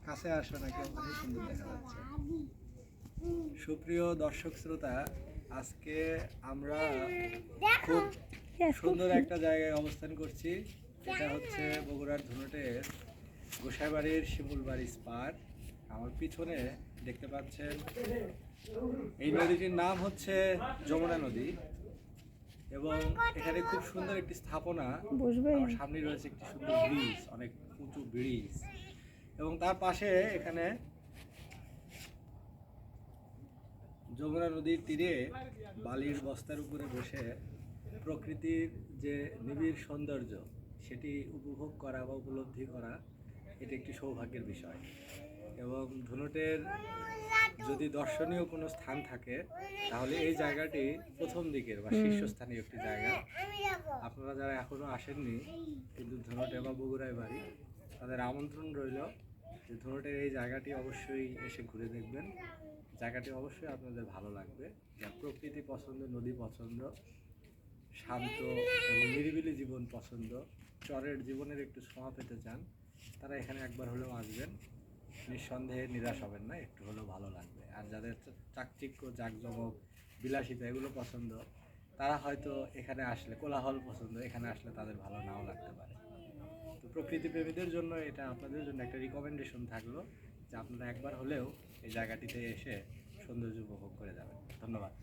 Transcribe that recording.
কাছে আসো নাকি অনেক সুন্দর দেখা যাচ্ছে। সুপ্রিয় দর্শক শ্রোতা, আজকে আমরা খুব সুন্দর একটা জায়গায় অবস্থান করছি। এটা হচ্ছে বগুড়ার ধুনটের গোসাইবাড়ির শিমুলবাড়ি স্পার। আমার পিছনে দেখতে পাচ্ছেন এই নদীটির নাম হচ্ছে যমুনা নদী এবং এখানে খুব সুন্দর একটি স্থাপনা। আমার সামনে রয়েছে একটি সুন্দর ব্রিজ, অনেক উঁচু ব্রিজ এবং তার পাশে এখানে যমুনা নদীর তীরে বালির বস্তার উপরে বসে প্রকৃতির যে নিবিড় সৌন্দর্য সেটি উপভোগ করা বা উপলব্ধি করা, এটি একটি সৌভাগ্যের বিষয়। এবং ধুনটের যদি দর্শনীয় কোনো স্থান থাকে তাহলে এই জায়গাটি প্রথম দিকের বা শীর্ষস্থানীয় একটি জায়গা। আপনারা যারা এখনও আসেননি কিন্তু ধুনটে বা বগুড়ায় বাড়ি, তাদের আমন্ত্রণ রইল যে ধুনটের এই জায়গাটি অবশ্যই এসে ঘুরে দেখবেন। জায়গাটি অবশ্যই আপনাদের ভালো লাগবে। যার প্রকৃতি পছন্দ, নদী পছন্দ, শান্ত এবং নিরিবিলি জীবন পছন্দ, চরের জীবনের একটু ছোঁয়া পেতে চান, তারা এখানে একবার হলেও আসবেন। নিঃসন্দেহে নিরাশ হবেন না, একটু হলেও ভালো লাগবে। আর যাদের চাকচিক্য, জাঁকজমক, বিলাসিতা এগুলো পছন্দ, তারা হয়তো এখানে আসলে, কোলাহল পছন্দ, এখানে আসলে তাদের ভালো নাও লাগতে পারে। তো প্রকৃতিপ্রেমীদের জন্য এটা আপনাদের জন্য একটা রিকমেন্ডেশন থাকলো যে আপনারা একবার হলেও এই জায়গাটিতে এসে সৌন্দর্য উপভোগ করে যাবেন। ধন্যবাদ।